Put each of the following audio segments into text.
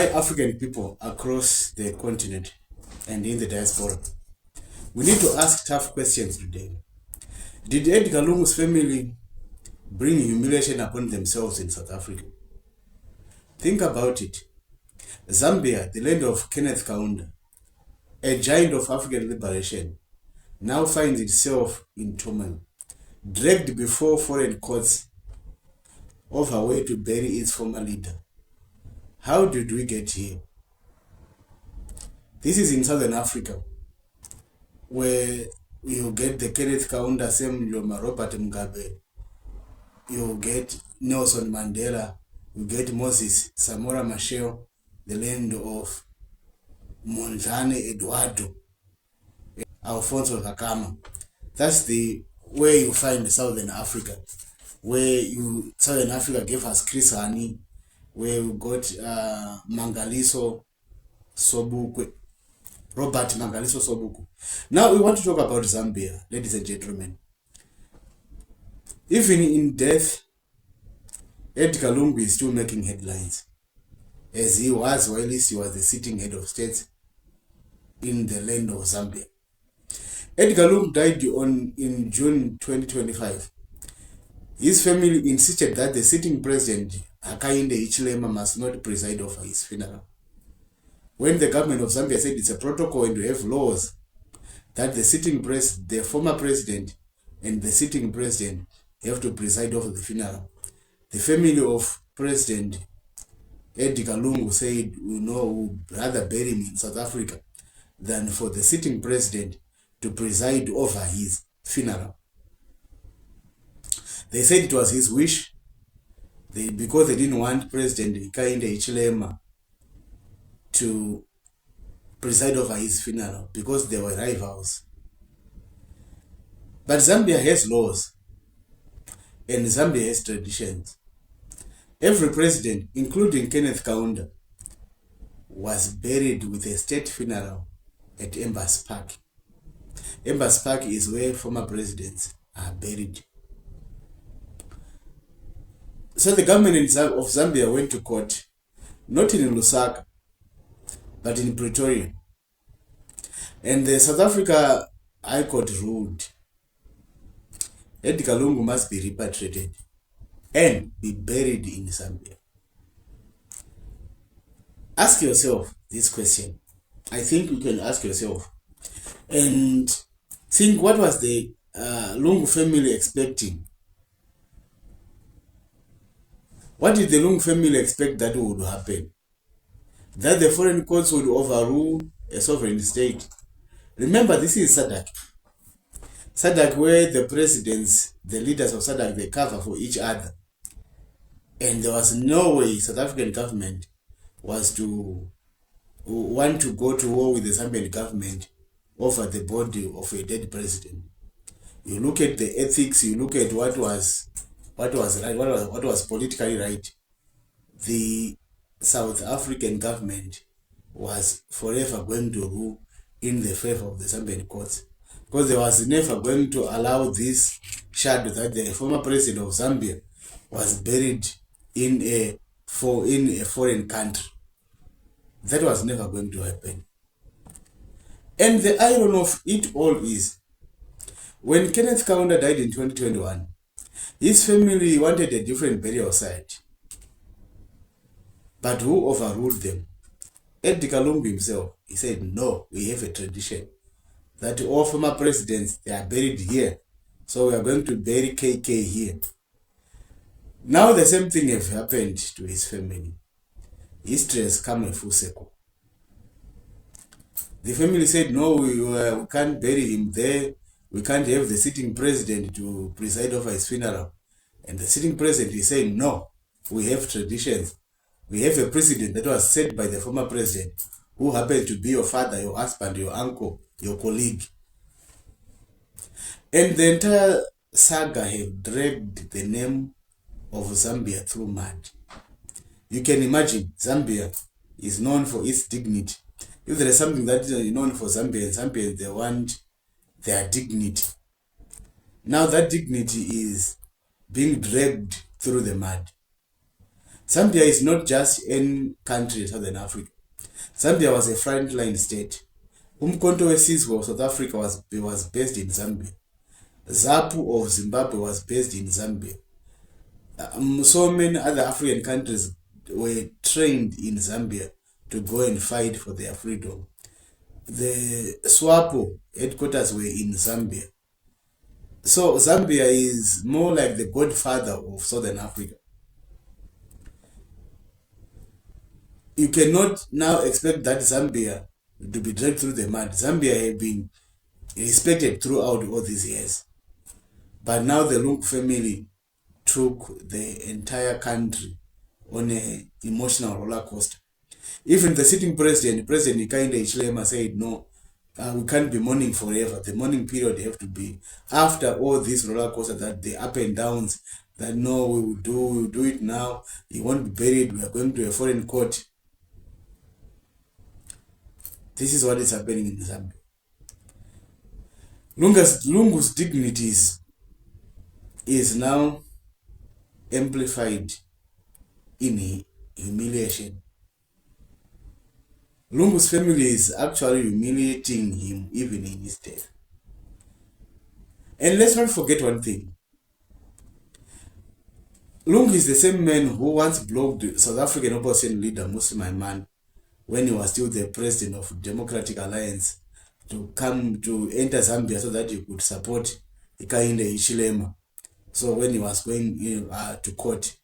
African people across the continent and in the diaspora. We need to ask tough questions today. Did Edgar Lungu's family bring humiliation upon themselves in South Africa? Think about it. Zambia, the land of Kenneth Kaunda, a giant of African liberation, now finds itself in turmoil, dragged before foreign courts over a way to bury its former leader. How did we get here? This is in Southern Africa, where you get the Kenneth Kaunda, Sam Nujoma, Robert Mugabe, you get Nelson Mandela, you get Moses Samora Machel, the land of Mondlane Eduardo, Alfonso Kakama. That's the way you find Southern Africa, where Southern Africa gave us Chris Hani, where we got Mangaliso Sobukwe, Robert Mangaliso Sobuku. Now we want to talk about Zambia, ladies and gentlemen. Even in death, Edgar Lungu is still making headlines, as he was, or at least he was the sitting head of state in the land of Zambia. Edgar Lungu died in June 2025. His family insisted that the sitting president, Hakainde Hichilema, must not preside over his funeral. When the government of Zambia said it's a protocol and we have laws that the former president and the sitting president have to preside over the funeral, the family of President Edgar Lungu said, we'd rather bury him in South Africa than for the sitting president to preside over his funeral. They said it was his wish, because they didn't want President Hakainde Hichilema to preside over his funeral, because they were rivals. But Zambia has laws, and Zambia has traditions. Every president, including Kenneth Kaunda, was buried with a state funeral at Embassy Park. Embassy Park is where former presidents are buried. So the government of Zambia went to court, not in Lusaka, but in Pretoria. And the South Africa High Court ruled Edgar Lungu must be repatriated and be buried in Zambia. Ask yourself this question. I think you can ask yourself and think, what was the Lungu family expecting? What did the Lungu family expect that would happen? That the foreign courts would overrule a sovereign state? Remember, this is SADC. SADC, where the presidents, the leaders of SADC, they cover for each other. And there was no way South African government was to want to go to war with the Zambian government over the body of a dead president. You look at the ethics, you look at what was right, what was politically right. The South African government was forever going to rule in the favor of the Zambian courts, because there was never going to allow this shadow that the former president of Zambia was buried in a foreign country. That was never going to happen. And the irony of it all is, when Kenneth Kaunda died in 2021, his family wanted a different burial site. But who overruled them? Edgar Lungu himself. He said, no, we have a tradition that all former presidents, they are buried here. So we are going to bury KK here. Now the same thing has happened to his family. History has come a full circle. The family said, no, we can't bury him there. We can't have the sitting president to preside over his funeral. And the sitting president is saying, no, we have traditions. We have a president that was set by the former president, who happened to be your father, your husband, your uncle, your colleague. And the entire saga have dragged the name of Zambia through mud. You can imagine, Zambia is known for its dignity. If there is something that is known for Zambians, they want their dignity. Now that dignity is being dragged through the mud. Zambia is not just any country in Southern Africa. Zambia was a frontline state. Umkhonto wesizwe of South Africa was based in Zambia. ZAPU of Zimbabwe was based in Zambia. So many other African countries were trained in Zambia to go and fight for their freedom. The SWAPO headquarters were in Zambia. So Zambia is more like the godfather of Southern Africa. You cannot now expect that Zambia to be dragged through the mud. Zambia has been respected throughout all these years. But now the Lungu family took the entire country on an emotional roller coaster. Even the sitting president, President Edgar Lungu, said, no, we can't be mourning forever. The mourning period have to be after all this roller coaster, that the up and downs, that no, we will do it now. He won't be buried. We are going to a foreign court. This is what is happening in Zambia. Lungu's dignities is now amplified in humiliation. Lungu's family is actually humiliating him even in his death. And let's not forget one thing. Lungu is the same man who once blocked South African opposition leader Muslim when he was still the president of Democratic Alliance to come to enter Zambia so that he could support Hakainde Hichilema. So when he was going to court,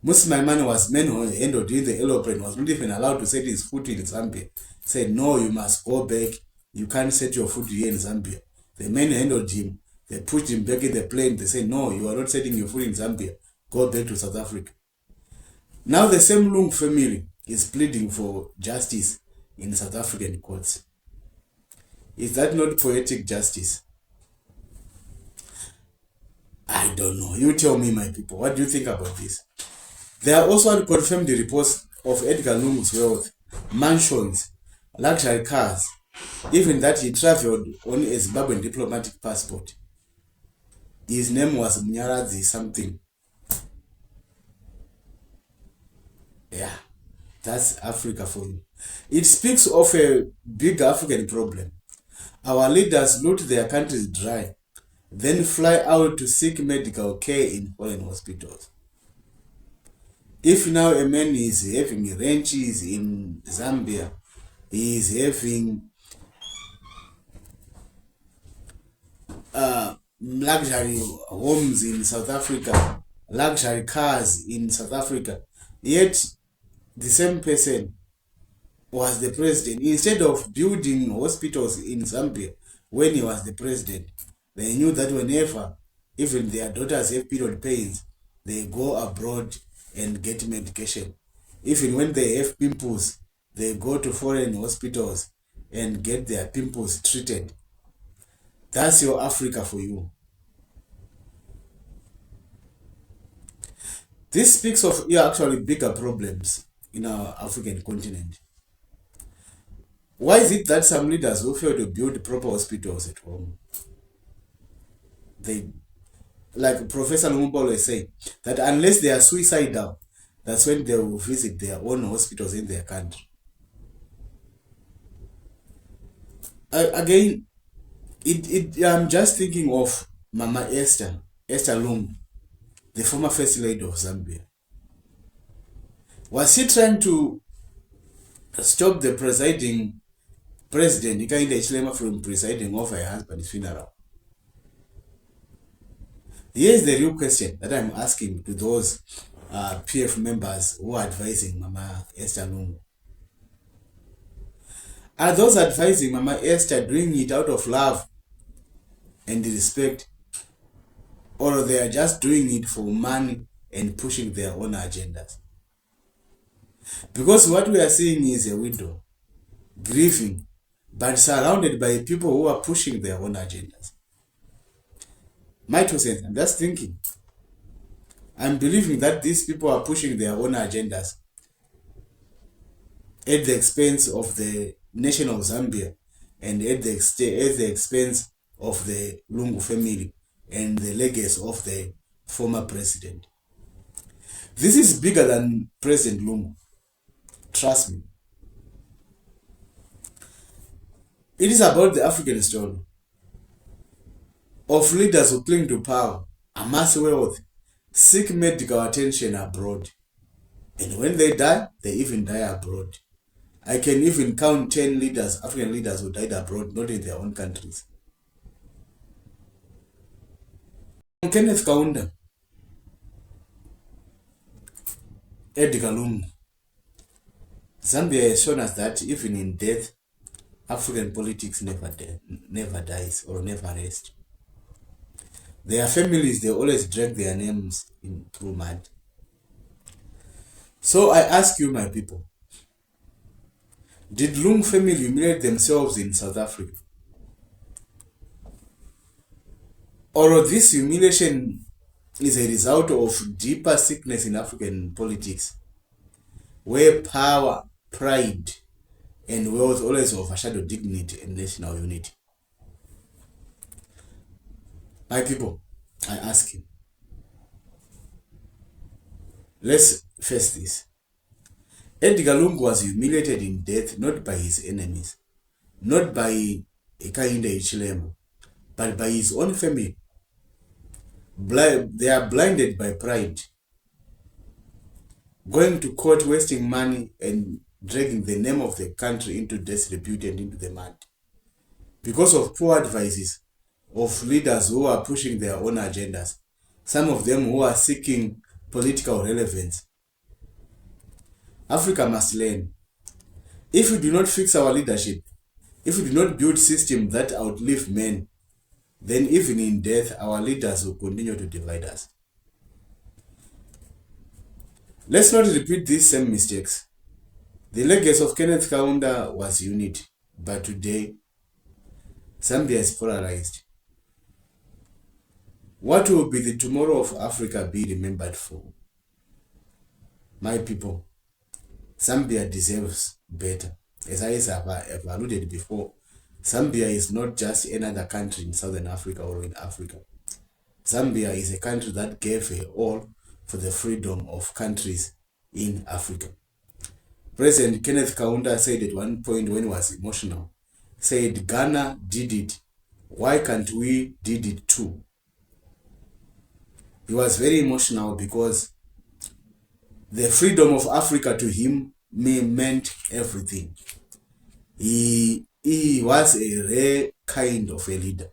Muslim was man who handled in the aeroplane, was not even allowed to set his foot in Zambia. Said, no, you must go back. You can't set your foot here in Zambia. The men handled him. They pushed him back in the plane. They said, no, you are not setting your foot in Zambia. Go back to South Africa. Now the same Lungu family is pleading for justice in South African courts. Is that not poetic justice? I don't know. You tell me, my people. What do you think about this? There are also unconfirmed reports of Edgar Lungu's wealth, mansions, luxury cars, even that he traveled on a Zimbabwean diplomatic passport. His name was Mnyaradzi something. Yeah, that's Africa for you. It speaks of a big African problem. Our leaders loot their countries dry, then fly out to seek medical care in foreign hospitals. If now a man is having ranches in Zambia, he is having luxury homes in South Africa, luxury cars in South Africa, yet the same person was the president. Instead of building hospitals in Zambia when he was the president, they knew that whenever even their daughters have period pains, they go abroad and get medication. Even when they have pimples, they go to foreign hospitals and get their pimples treated. That's your Africa for you. This speaks of actually bigger problems in our African continent. Why is it that some leaders who fail to build proper hospitals at home, they, like Professor Lumumba was saying, that unless they are suicidal, that's when they will visit their own hospitals in their country. Again, I'm just thinking of Mama Esther Lungu, the former first lady of Zambia. Was she trying to stop the presiding president Hakainde Hichilema from presiding over her husband's funeral? Here's the real question that I'm asking to those PF members who are advising Mama Esther Lungu. Are those advising Mama Esther doing it out of love and respect, or they are just doing it for money and pushing their own agendas? Because what we are seeing is a widow grieving, but surrounded by people who are pushing their own agendas. My 2 cents, I'm just thinking. I'm believing that these people are pushing their own agendas at the expense of the nation of Zambia and at the expense of the Lungu family and the legacy of the former president. This is bigger than President Lungu. Trust me. It is about the African story of leaders who cling to power, amass wealth, seek medical attention abroad. And when they die, they even die abroad. I can even count 10 leaders, African leaders who died abroad, not in their own countries. Kenneth Kaunda, Edgar Lungu. Zambia has shown us that even in death, African politics never dies or never rests. Their families, they always drag their names through mud. So I ask you, my people, did Lungu family humiliate themselves in South Africa? Or this humiliation is a result of deeper sickness in African politics, where power, pride, and wealth always overshadow dignity and national unity? My people, I ask you, let's face this. Edgar Lungu was humiliated in death not by his enemies, not by Hakainde Hichilema, but by his own family. They are blinded by pride, going to court, wasting money, and dragging the name of the country into disrepute and into the mud, because of poor advices of leaders who are pushing their own agendas, some of them who are seeking political relevance. Africa must learn. If we do not fix our leadership, if we do not build systems that outlive men, then even in death, our leaders will continue to divide us. Let's not repeat these same mistakes. The legacy of Kenneth Kaunda was unity, but today, Zambia is polarized. What will be the tomorrow of Africa be remembered for? My people, Zambia deserves better. As I have alluded before, Zambia is not just another country in Southern Africa or in Africa. Zambia is a country that gave all for the freedom of countries in Africa. President Kenneth Kaunda said at one point when he was emotional, said, Ghana did it. Why can't we did it too? He was very emotional because the freedom of Africa to him meant everything. He was a rare kind of a leader.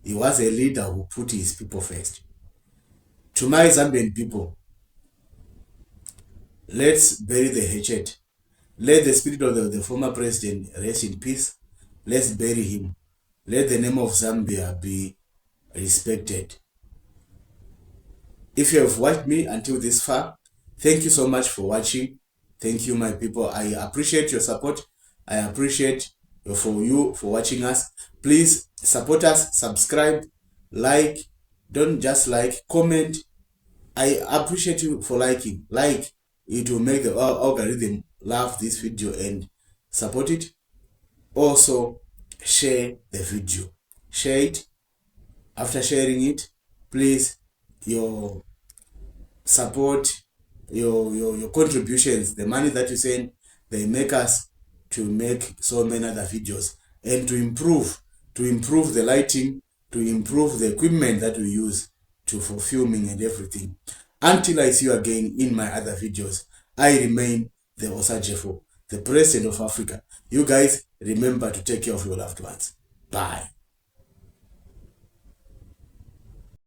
He was a leader who put his people first. To my Zambian people, let's bury the hatchet. Let the spirit of the former president rest in peace. Let's bury him. Let the name of Zambia be respected. If you have watched me until this far, thank you so much for watching. Thank you, my people. I appreciate your support. I appreciate you for watching us. Please support us, subscribe, like. Don't just like, comment. I appreciate you for liking. Like, it will make the algorithm love this video and support it. Also, share the video. Share it. After sharing it, please, your support, your contributions, the money that you send, they make us to make so many other videos and to improve the lighting, to improve the equipment that we use for filming and everything. Until I see you again in my other videos, I remain the Osajefo, the President of Africa. You guys remember to take care of your loved ones. Bye.